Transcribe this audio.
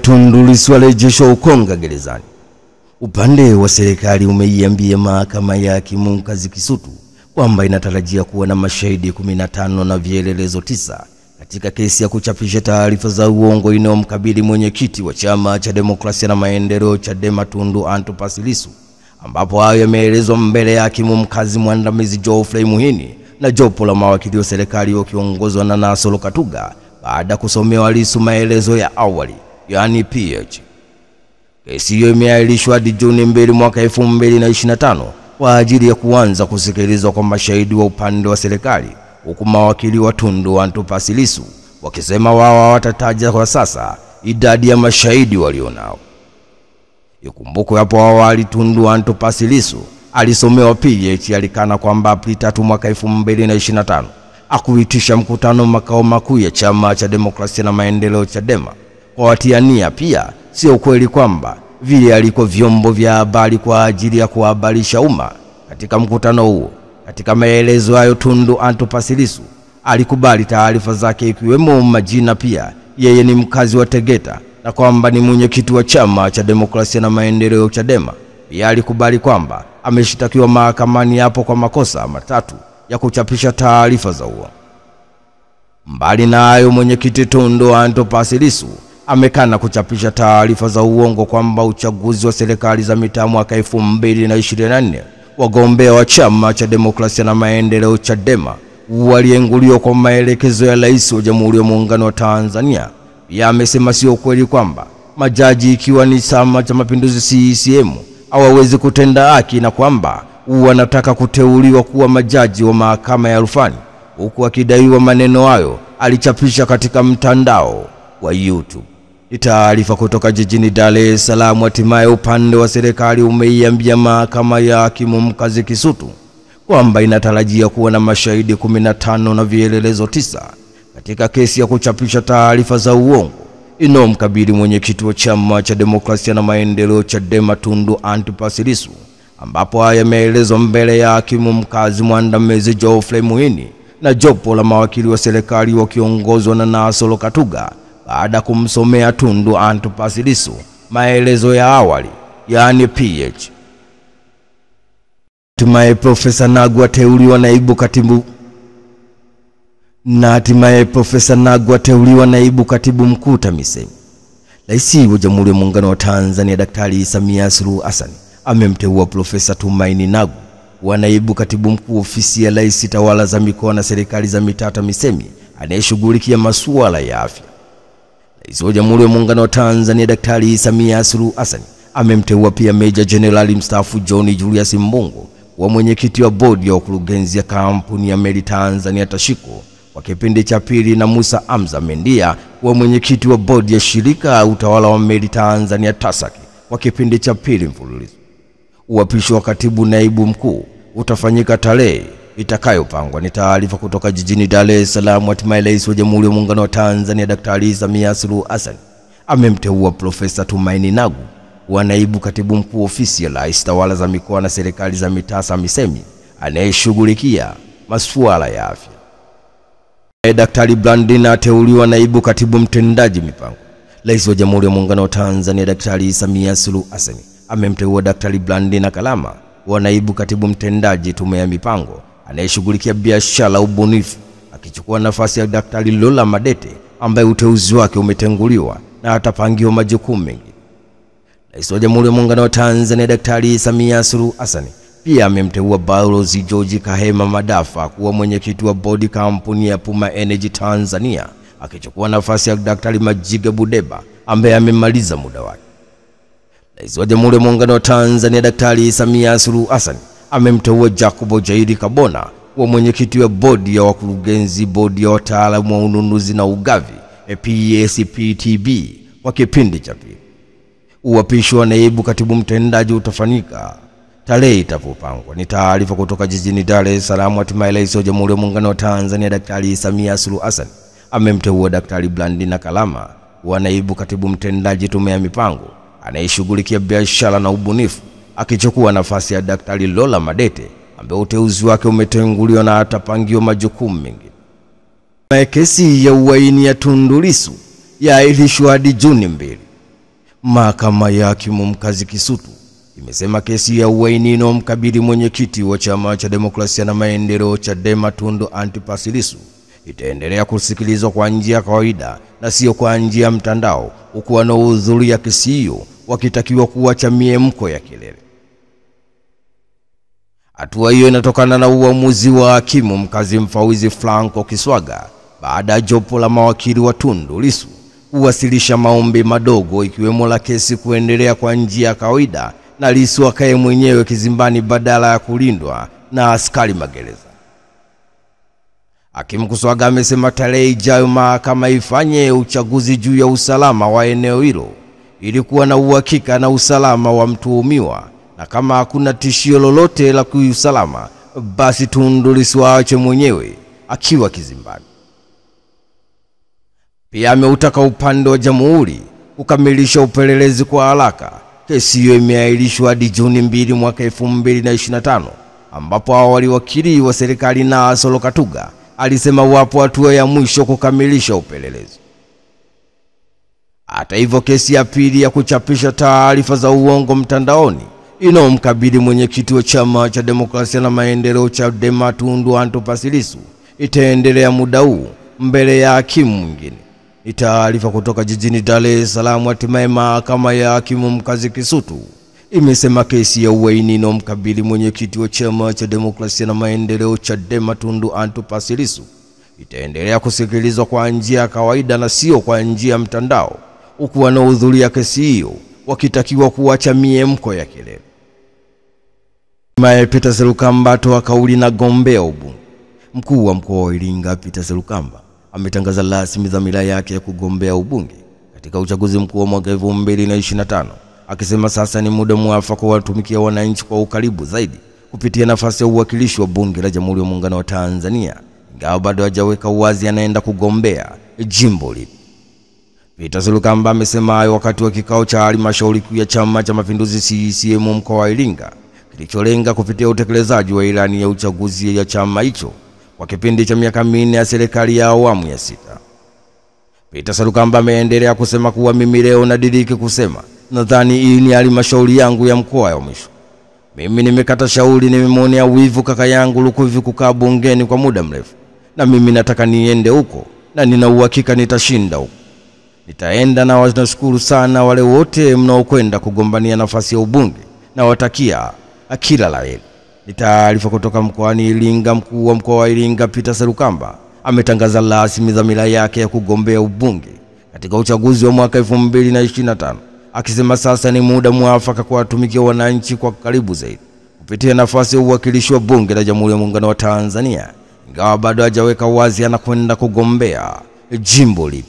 Tundu Lissu alirejeshwa Ukonga gerezani. Upande wa serikali umeiambia mahakama ya hakimu mkazi Kisutu kwamba inatarajia kuwa na mashahidi 15 na vielelezo 9 katika kesi ya kuchapisha taarifa za uongo inayomkabili mwenyekiti wa Chama cha Demokrasia na Maendeleo Chadema Tundu Antipas Lissu, ambapo hayo yameelezwa mbele ya hakimu mkazi mwandamizi Geoffrey Muhini na jopo la mawakili wa serikali wakiongozwa na Nasolo Katuga baada kusomewa Lissu maelezo ya awali, yani PH. Kesi hiyo imeahirishwa hadi Juni 2 mwaka 2025 kwa ajili ya kuanza kusikilizwa kwa mashahidi wa upande wa serikali, huku mawakili wa Tundu Antipas Lissu wakisema wao hawatataja kwa sasa idadi ya mashahidi walionao. Ikumbukwe hapo awali Tundu Antipas Lissu alisomewa PH alikana kwamba Aprili 3 mwaka 2025 akuitisha mkutano makao makuu ya Chama cha Demokrasia na Maendeleo Chadema kwa watiania. Pia sio kweli kwamba vile alikuwa vyombo vya habari kwa ajili ya kuhabarisha umma katika mkutano huo. Katika maelezo hayo Tundu Antipas Lissu alikubali taarifa zake ikiwemo majina, pia yeye ni mkazi wa Tegeta na kwamba ni mwenyekiti wa Chama cha Demokrasia na Maendeleo Chadema. Pia alikubali kwamba ameshitakiwa mahakamani hapo kwa makosa matatu ya kuchapisha taarifa za uongo. Mbali na hayo, mwenyekiti Tundu Antipas Lissu amekana kuchapisha taarifa za uongo kwamba uchaguzi wa serikali za mitaa mwaka 2024 wagombea wa Chama cha Demokrasia na Maendeleo Chadema walienguliwa kwa maelekezo ya Rais wa Jamhuri ya Muungano wa Tanzania. Pia amesema sio kweli kwamba majaji ikiwa ni Chama cha Mapinduzi CCM hawawezi kutenda haki na kwamba wanataka kuteuliwa kuwa majaji wa mahakama ya rufani, huku akidaiwa maneno hayo alichapisha katika mtandao wa YouTube. Ni taarifa kutoka jijini Dar es Salaam. Hatimaye upande wa serikali umeiambia mahakama ya hakimu mkazi Kisutu kwamba inatarajia kuwa na mashahidi 15 na vielelezo 9 katika kesi ya kuchapisha taarifa za uongo inayomkabili mwenyekiti wa Chama cha Demokrasia na Maendeleo Chadema Tundu Antipas Lissu, ambapo haya yameelezwa mbele ya hakimu mkazi mwandamizi Geoffrey Muhini na jopo la mawakili wa serikali wakiongozwa na Nasolo Katuga baada kumsomea Tundu Antipas Lissu maelezo ya awali, yani PH. Hatimaye Profesa Nagu ateuliwa naibu katibu mkuu TAMISEMI. Rais wa Jamhuri ya Muungano wa Tanzania Daktari Samia Suluhu Hassan amemteua Profesa Tumaini Nagu wa naibu katibu mkuu ofisi ya Rais Tawala za Mikoa na Serikali za Mitaa TAMISEMI anayeshughulikia masuala ya afya. Rais wa Jamhuri ya Muungano wa Tanzania Daktari Samia Suluhu Hassan amemteua pia Meja Jenerali mstaafu John Julius Mbongo wa mwenyekiti wa bodi ya wakurugenzi ya kampuni ya Meli Tanzania Tashiko kwa kipindi cha pili na Musa Hamza Mendia wa mwenyekiti wa bodi ya shirika utawala wa Meli Tanzania Tasaki kwa kipindi cha pili mfululizo. Uapisho wa katibu naibu mkuu utafanyika tarehe itakayopangwa. Ni taarifa kutoka jijini Dar es Salaam. Hatimaye Rais wa Jamhuri ya Muungano wa Tanzania Daktari Samia Suluhu Hassan amemteua Profesa Tumaini Nagu wa naibu katibu mkuu ofisi ya Rais Tawala za Mikoa na Serikali za Mitaa TAMISEMI anayeshughulikia masuala ya afya. Daktari Blandina ateuliwa naibu katibu mtendaji mipango. Rais wa Jamhuri ya Muungano wa Tanzania Daktari Samia Suluhu Hassan amemteua Daktari Blandina Kalama wa naibu katibu mtendaji tume ya mipango anayeshughulikia biashara ubunifu, akichukua nafasi ya Daktari Lola Madete ambaye uteuzi wake umetenguliwa na atapangiwa majukumu mengi. Rais wa Jamhuri ya Muungano wa Tanzania Daktari Samia Suluhu Hassan pia amemteua Balozi George Kahema Madafa kuwa mwenyekiti wa bodi kampuni ya Puma Energy Tanzania, akichukua nafasi ya Daktari Majiga Budeba ambaye amemaliza muda wake. Rais wa Jamhuri ya Muungano wa Tanzania Daktari Samia Suluhu Hassan amemteua Jacobo Jairi Kabona kuwa mwenyekiti wa bodi ya wakurugenzi bodi ya wataalamu wa ununuzi na ugavi PSPTB kwa kipindi cha pili. Uapisho wa naibu katibu mtendaji utafanyika tarehe itapopangwa. Ni taarifa kutoka jijini Dar es Salaam. Hatimaye Rais wa Jamhuri ya Muungano wa Tanzania Daktari Samia Suluhu Hassan amemteua Daktari Blandina Kalama wa naibu katibu mtendaji tume ya mipango anayeshughulikia biashara na ubunifu, akichukua nafasi ya Daktari Lola Madete ambaye uteuzi wake umetenguliwa na atapangiwa majukumu mengi. Kesi ya uhaini ya Tundu Lissu yaahirishwa hadi Juni 2. Mahakama ya Hakimu Mkazi Kisutu imesema kesi ya uhaini inayomkabili mwenyekiti wa Chama cha Demokrasia na Maendeleo Chadema Tundu Antipas Lissu itaendelea kusikilizwa kwa njia ya kawaida na sio kwa njia ya mtandao, huku wanaohudhuria kesi hiyo wakitakiwa kuacha miemko ya kelele. Hatua hiyo inatokana na uamuzi wa hakimu mkazi mfawidhi Franco Kiswaga baada ya jopo la mawakili wa Tundu Lissu kuwasilisha maombi madogo, ikiwemo la kesi kuendelea kwa njia ya kawaida na Lissu akae mwenyewe kizimbani badala ya kulindwa na askari magereza. Hakimu Kiswaga amesema tarehe ijayo mahakama ifanye uchaguzi juu ya usalama wa eneo hilo ili kuwa na uhakika na usalama wa mtuhumiwa, na kama hakuna tishio lolote la kiusalama basi Tundu Lissu aache mwenyewe akiwa kizimbani. Pia ameutaka upande wa jamhuri kukamilisha upelelezi kwa haraka. Kesi hiyo imeahirishwa hadi Juni 2 mwaka 2025, ambapo awali wakili wa serikali Nassoro Katuga alisema wapo hatua ya mwisho kukamilisha upelelezi. Hata hivyo, kesi ya pili ya kuchapisha taarifa za uongo mtandaoni inayomkabili mwenyekiti wa Chama cha Demokrasia na Maendeleo Chadema Tundu Antipas Lissu itaendelea muda huu mbele ya hakimu mwingine. Ni taarifa kutoka jijini Dar es Salaam. Hatimaye mahakama ya Hakimu Mkazi Kisutu imesema kesi ya uhaini inayomkabili mwenyekiti wa Chama cha Demokrasia na Maendeleo Chadema Tundu Antipas Lissu itaendelea kusikilizwa kwa njia ya kawaida na sio kwa njia ya mtandao, huku wanaohudhuria kesi hiyo wakitakiwa kuacha miemko ya kelele. Peter Serukamba atoa kauli na gombea ubunge. Mkuu wa mkoa wa Iringa Peter Serukamba ametangaza rasmi dhamira yake ya kugombea ubunge katika uchaguzi mkuu wa mwaka 2025, akisema sasa ni muda mwafaka wa kuwatumikia wananchi kwa ukaribu zaidi kupitia nafasi ya uwakilishi wa bunge la Jamhuri ya Muungano wa Tanzania, ingawa bado hajaweka uwazi anaenda kugombea jimbo lipi. Peter Serukamba amesema hayo wakati wa kikao cha halmashauri kuu ya Chama cha Mapinduzi CCM mkoa wa Iringa kilicholenga kupitia utekelezaji wa ilani ya uchaguzi ya chama hicho kwa kipindi cha miaka 4 ya serikali ya awamu ya 6. Peter Serukamba ameendelea kusema kuwa mimi leo nadiriki kusema nadhani hii ni halmashauri yangu ya mkoa wa mwisho. Mimi nimekata shauri, nimemwonea wivu kaka yangu Lukuvi kukaa bungeni kwa muda mrefu, na mimi nataka niende huko na nina uhakika nitashinda huko. Nitaenda na washukuru sana wale wote mnaokwenda kugombania nafasi ya ubunge na watakia kila la heri. Ni taarifa kutoka mkoani Iringa. Mkuu wa mkoa wa Iringa Peter Serukamba ametangaza rasmi dhamira yake ya kugombea ubunge katika uchaguzi wa mwaka 2025, akisema sasa ni muda mwafaka kwa kuwatumikia wananchi kwa karibu zaidi kupitia nafasi ya uwakilishi wa bunge la Jamhuri ya Muungano wa Tanzania, ingawa bado hajaweka wazi anakwenda kugombea jimbo lipi.